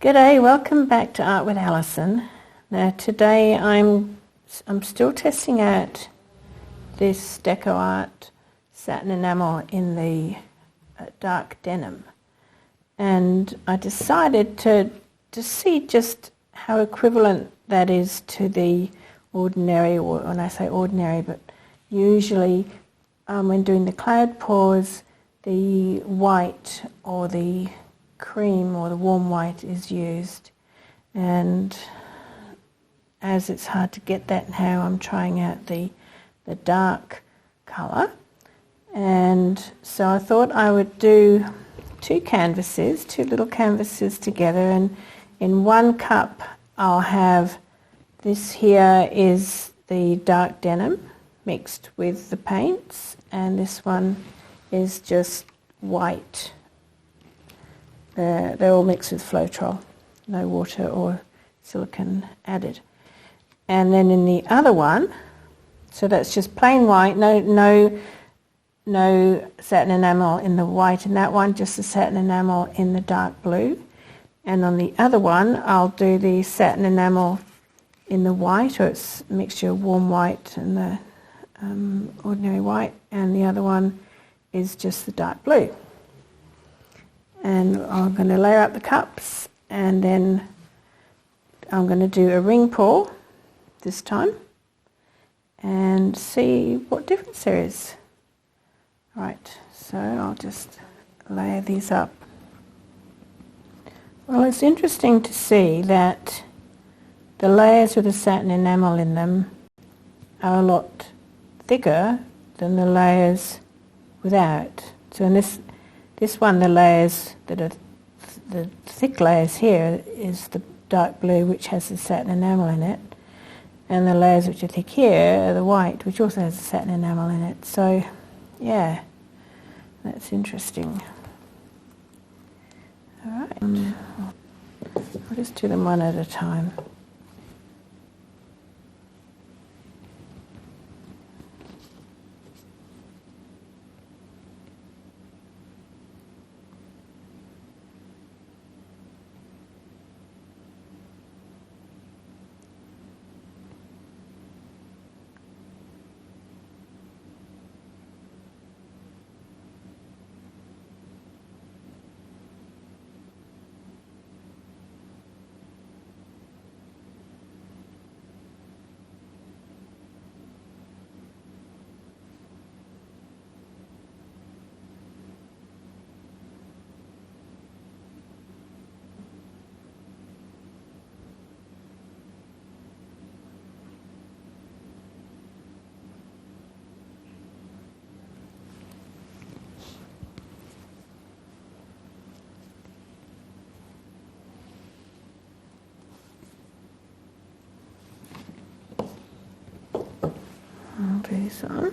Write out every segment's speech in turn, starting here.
G'day, welcome back to Art with Alison. Now today I'm still testing out this Deco Art satin enamel in the dark denim, and I decided to see just how equivalent that is to the ordinary, or when I say ordinary, but usually when doing the cloud pours, the white or the cream or the warm white is used, and as it's hard to get that now, I'm trying out the dark colour. And so I thought I would do two little canvases together, and in one cup I'll have this here is the dark denim mixed with the paints, and this one is just white. They're all mixed with Floetrol, no water or silicone added. And then in the other one, so that's just plain white, no satin enamel in the white in that one, just the satin enamel in the dark blue. And on the other one, I'll do the satin enamel in the white, or it's a mixture of warm white and the ordinary white, and the other one is just the dark blue. And I'm going to layer up the cups, and then I'm going to do a ring pour this time and see what difference there is. Right, so I'll just layer these up. Well, it's interesting to see that the layers with the satin enamel in them are a lot thicker than the layers without. So in this one, the layers that are the thick layers here is the dark blue, which has the satin enamel in it, and the layers which are thick here are the white, which also has the satin enamel in it. So yeah, that's interesting. All right, I'll just do them one at a time. Okay, so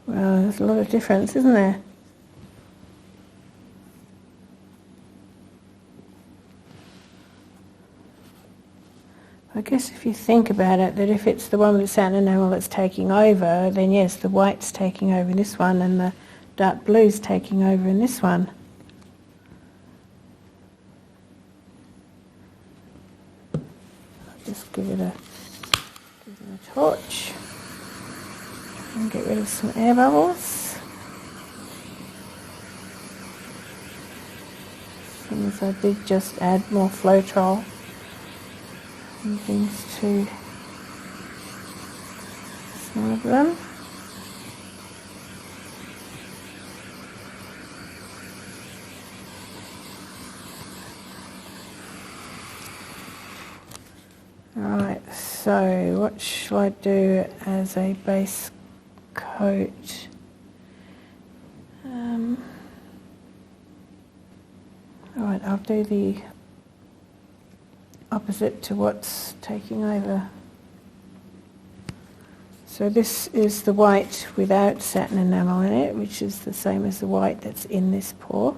well, there's a lot of difference, isn't there? I guess if you think about it, that if it's the one with satin enamel that's taking over, then yes, the white's taking over in this one and the dark blue's taking over in this one. I'll just give it a torch and get rid of some air bubbles. As soon as I did just add more Floetrol and things to some of them. Alright, so what shall I do as a base coat? Alright, I'll do the opposite to what's taking over. So this is the white without satin enamel in it, which is the same as the white that's in this pour.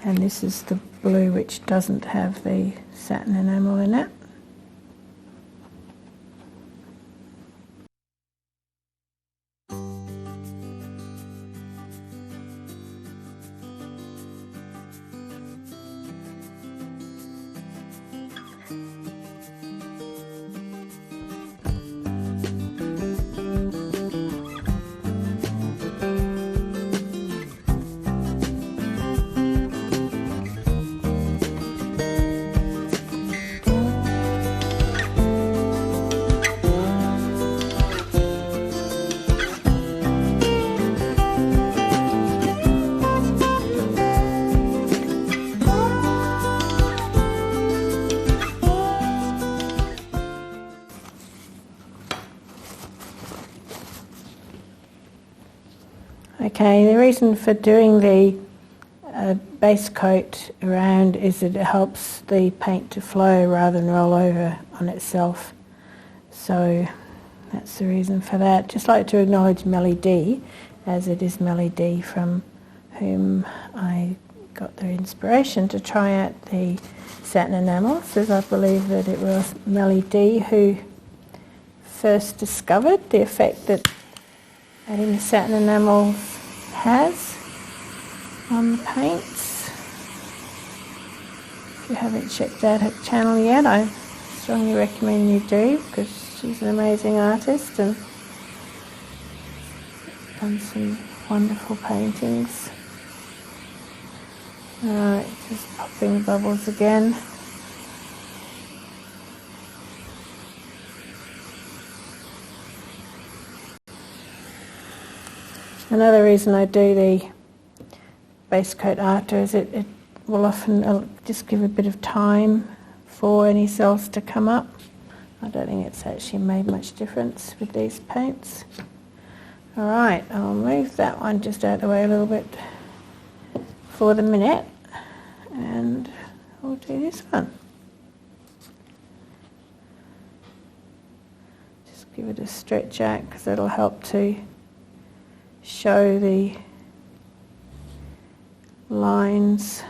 And this is the blue which doesn't have the satin enamel in it. Okay, the reason for doing the base coat around is that it helps the paint to flow rather than roll over on itself. So that's the reason for that. Just like to acknowledge Melly D, as it is Melly D from whom I got the inspiration to try out the satin enamels, as I believe that it was Melly D who first discovered the effect that adding the satin enamels has on the paints. If you haven't checked out her channel yet, I strongly recommend you do, because she's an amazing artist and done some wonderful paintings. Alright, just popping the bubbles again. Another reason I do the base coat after is it will often just give a bit of time for any cells to come up. I don't think it's actually made much difference with these paints. Alright, I'll move that one just out of the way a little bit for the minute, and we'll do this one. Just give it a stretch out because it'll help to show the lines.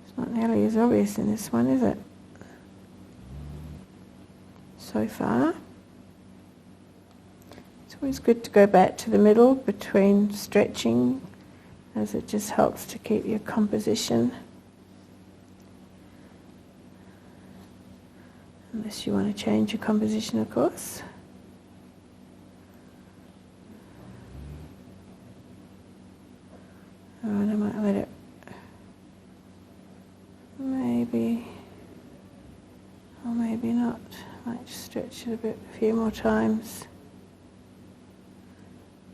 It's not nearly as obvious in this one, is it? So far. It's always good to go back to the middle between stretching, as it just helps to keep your composition. Unless you want to change your composition, of course. Alright, I might let it maybe, or maybe not. I might just stretch it a few more times.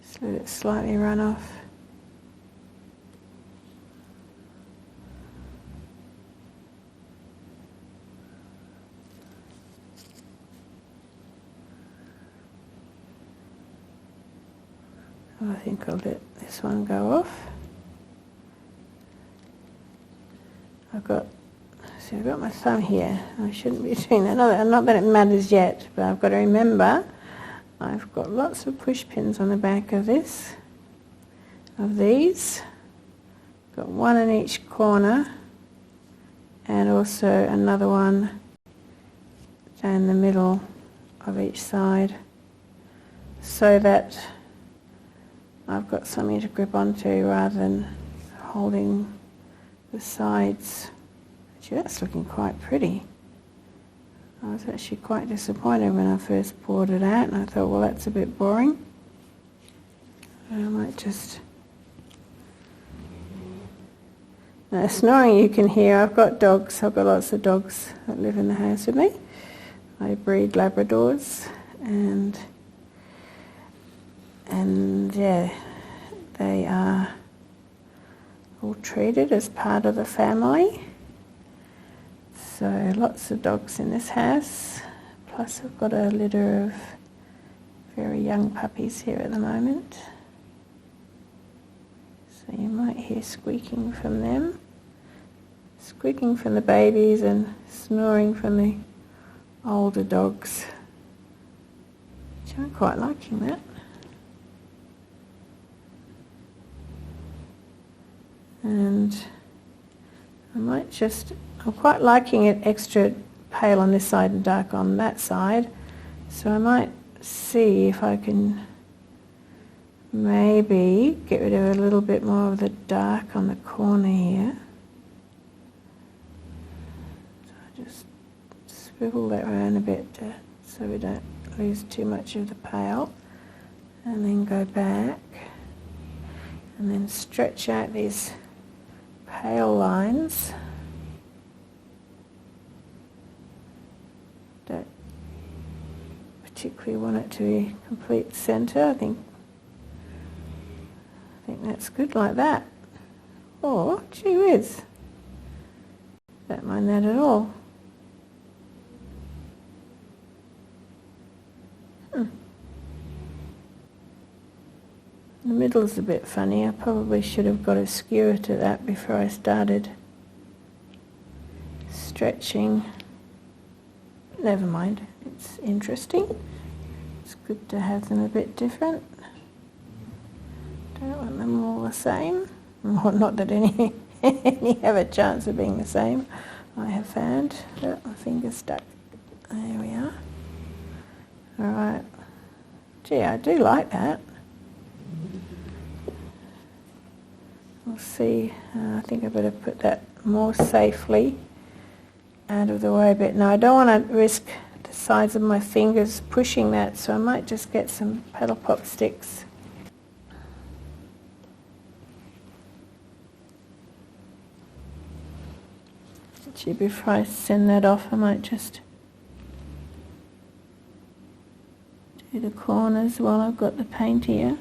Just let it slightly run off. I think I'll let this one go off. I've got my thumb here. I shouldn't be doing that. Not that it matters yet, but I've got to remember I've got lots of push pins on the back of these. Got one in each corner, and also another one down the middle of each side, so that I've got something to grip onto rather than holding the sides. Actually, that's looking quite pretty. I was actually quite disappointed when I first poured it out, and I thought, well, that's a bit boring. I might just... Now, snoring you can hear. I've got dogs. I've got lots of dogs that live in the house with me. I breed Labradors, and yeah, they are all treated as part of the family. So lots of dogs in this house. Plus I've got a litter of very young puppies here at the moment. So you might hear squeaking from them. Squeaking from the babies and snoring from the older dogs. Which I'm quite liking that. And I'm quite liking it extra pale on this side and dark on that side. So I might see if I can maybe get rid of a little bit more of the dark on the corner here. So I just swivel that around a bit so we don't lose too much of the pale. And then go back and then stretch out these pale lines. Don't particularly want it to be complete centre. I think that's good like that. Or, gee whiz, don't mind that at all. The middle's a bit funny. I probably should have got a skewer to that before I started stretching. Never mind, it's interesting. It's good to have them a bit different. Don't want them all the same. Well, not that any have a chance of being the same, I have found. Oh, my finger's stuck. There we are. Alright. Gee, I do like that. We'll see. I think I better put that more safely out of the way a bit. Now I don't want to risk the sides of my fingers pushing that, so I might just get some paddle pop sticks. Actually, before I send that off, I might just do the corners while I've got the paint here.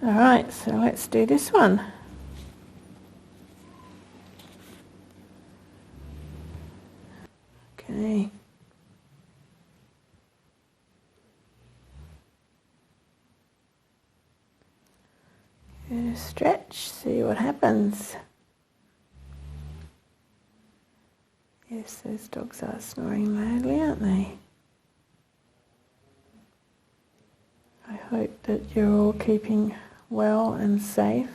Alright, so let's do this one. Okay. Give it a stretch, see what happens. Yes, those dogs are snoring loudly, aren't they? I hope that you're all keeping well and safe.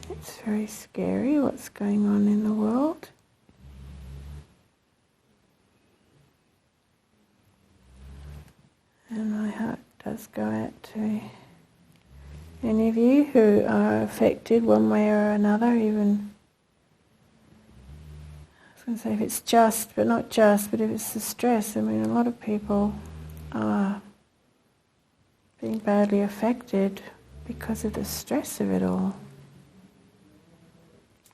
It's very scary what's going on in the world. And my heart does go out to any of you who are affected one way or another, even, I was going to say if it's just, but not just, but if it's the stress. I mean, a lot of people are being badly affected because of the stress of it all.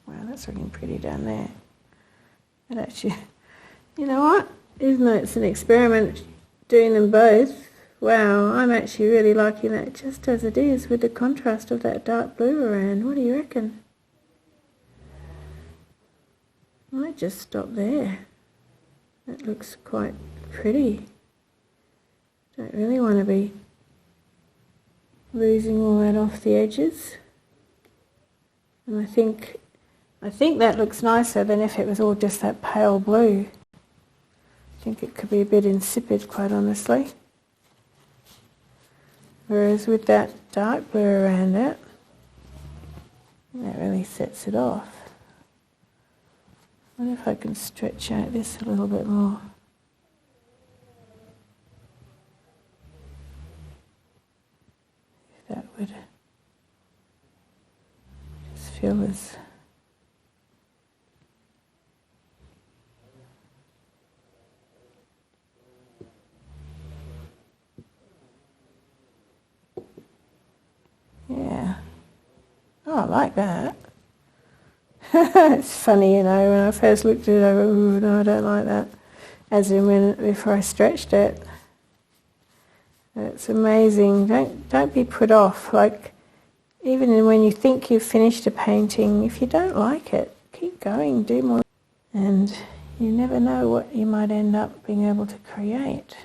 Wow, that's looking pretty down there. But actually, you know what? Even though it's an experiment doing them both, wow, I'm actually really liking that just as it is with the contrast of that dark blue around. What do you reckon? I might just stop there. That looks quite pretty. Don't really want to be losing all that off the edges. And I think that looks nicer than if it was all just that pale blue. I think it could be a bit insipid, quite honestly. Whereas with that dark blue around it, that really sets it off. I wonder if I can stretch out this a little bit more. If that would just feel as yeah. Oh, I like that. It's funny, you know, when I first looked at it, I go, ooh, no, I don't like that. As in before I stretched it. It's amazing. Don't be put off. Like, even when you think you've finished a painting, if you don't like it, keep going, do more. And you never know what you might end up being able to create.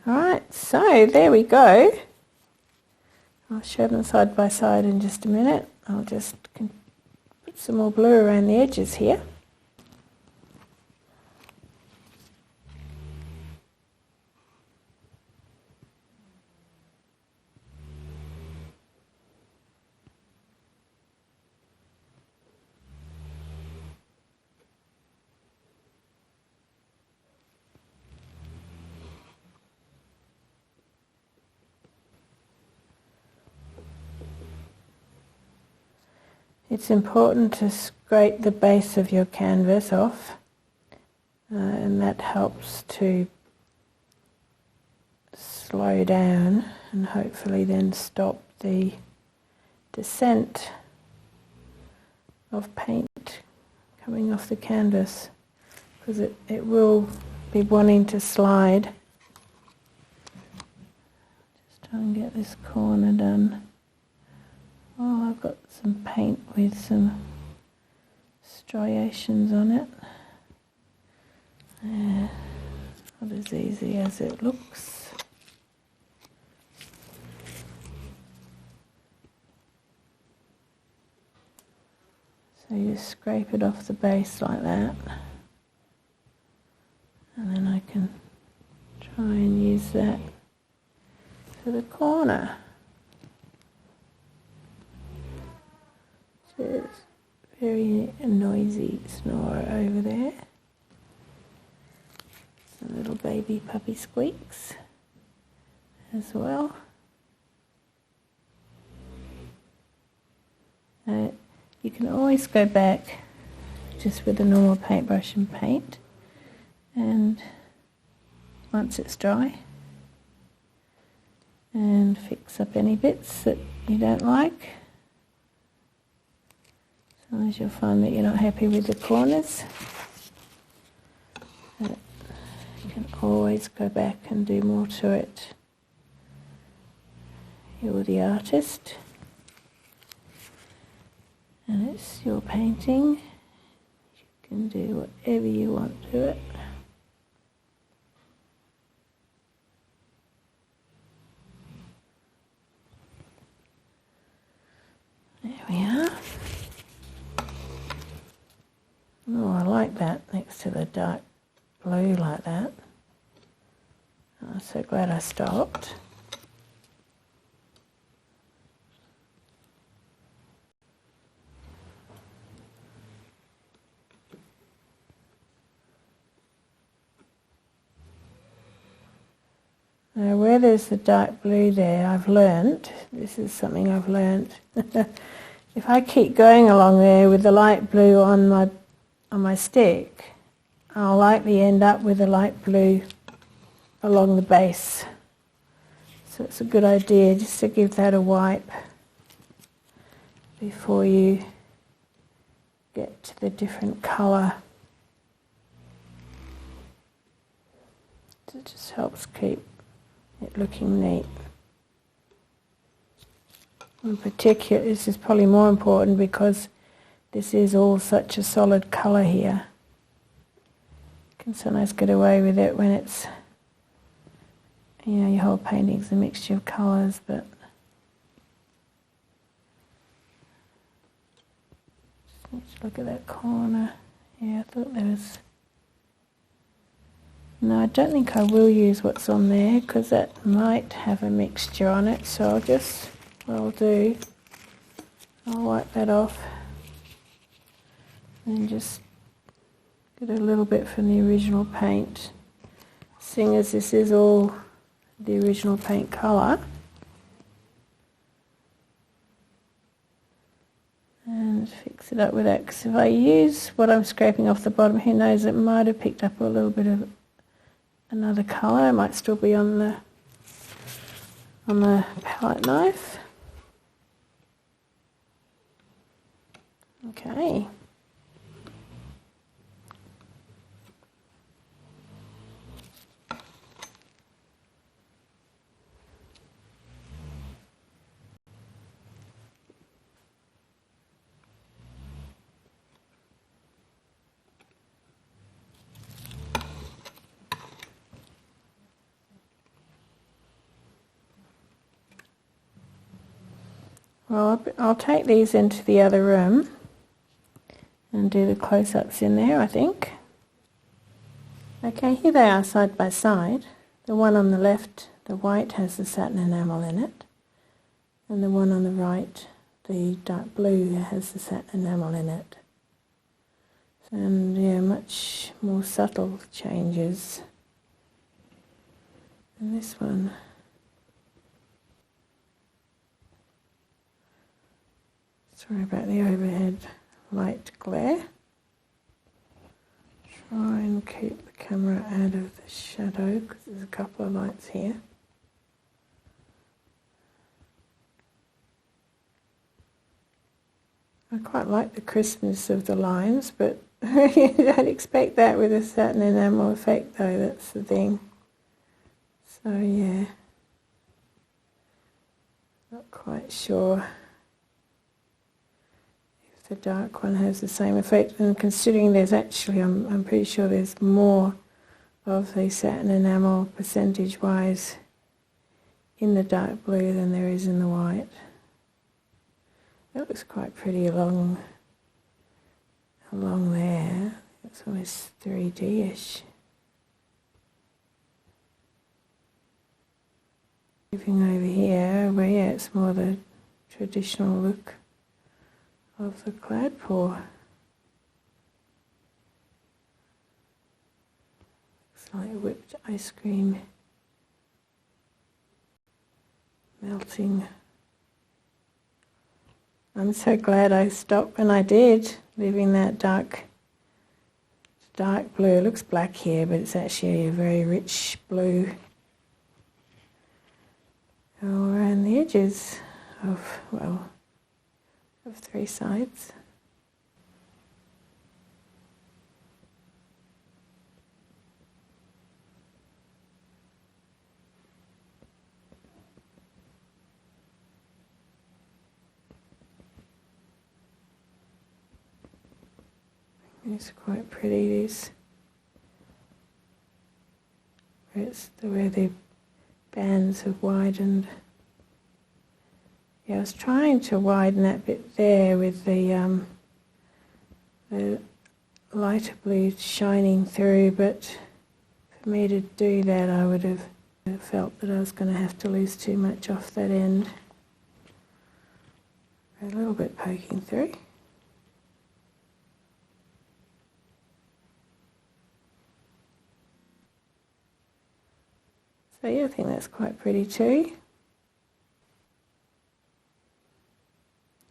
Alright, so there we go. I'll show them side by side in just a minute. I'll just put some more blue around the edges here. It's important to scrape the base of your canvas off, and that helps to slow down and hopefully then stop the descent of paint coming off the canvas, because it will be wanting to slide. Just try and get this corner done. Oh, I've got some paint with some striations on it. Not as easy as it looks. So you scrape it off the base like that. And then I can try and use that for the corner. There's very noisy snorer over there. Some little baby puppy squeaks as well. You can always go back just with a normal paintbrush and paint, and once it's dry, and fix up any bits that you don't like. Sometimes you'll find that you're not happy with the corners. But you can always go back and do more to it. You're the artist, and it's your painting. You can do whatever you want to it. There we are. Oh, I like that next to the dark blue like that. I'm so glad I stopped. Now where there's the dark blue there, I've learnt, this is something I've learnt, if I keep going along there with the light blue on my stick, I'll likely end up with a light blue along the base. So it's a good idea just to give that a wipe before you get to the different colour. It just helps keep it looking neat. In particular, this is probably more important because this is all such a solid colour here. You can sometimes get away with it when it's, you know, your whole painting's a mixture of colours, but just need to look at that corner. Yeah, I thought there was... No, I don't think I will use what's on there because that might have a mixture on it, so I'll just, what I'll do, I'll wipe that off and just get a little bit from the original paint. Seeing as this is all the original paint colour, and fix it up with that, because if I use what I'm scraping off the bottom, who knows, it might have picked up a little bit of another colour. It might still be on the palette knife. Okay. Well, I'll take these into the other room and do the close-ups in there, I think. Okay, here they are side by side. The one on the left, the white, has the satin enamel in it, and the one on the right, the dark blue, has the satin enamel in it. And yeah, much more subtle changes in this one. Sorry about the overhead light glare. Try and keep the camera out of the shadow because there's a couple of lights here. I quite like the crispness of the lines, but you don't expect that with a satin enamel effect though, that's the thing. So yeah, not quite sure the dark one has the same effect, and considering there's actually, I'm pretty sure there's more of the satin enamel percentage wise in the dark blue than there is in the white. That looks quite pretty along there. It's almost 3D-ish. Moving over here, where yeah, it's more the traditional look of the clad pour. Looks like whipped ice cream melting. I'm so glad I stopped when I did, leaving that dark blue. It looks black here, but it's actually a very rich blue all around the edges of, well, of three sides. It's quite pretty, these, where the bands have widened. Yeah, I was trying to widen that bit there with the lighter blue shining through, but for me to do that I would have felt that I was going to have to lose too much off that end. A little bit poking through. So yeah, I think that's quite pretty too.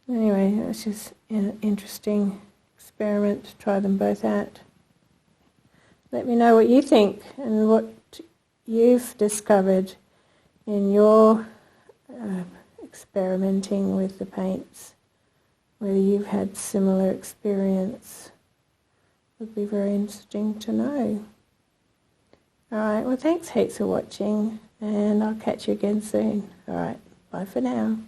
Anyway, it's just an interesting experiment to try them both out. Let me know what you think and what you've discovered in your experimenting with the paints, whether you've had similar experience. Would be very interesting to know. Alright, well thanks heaps for watching, and I'll catch you again soon. Alright, bye for now.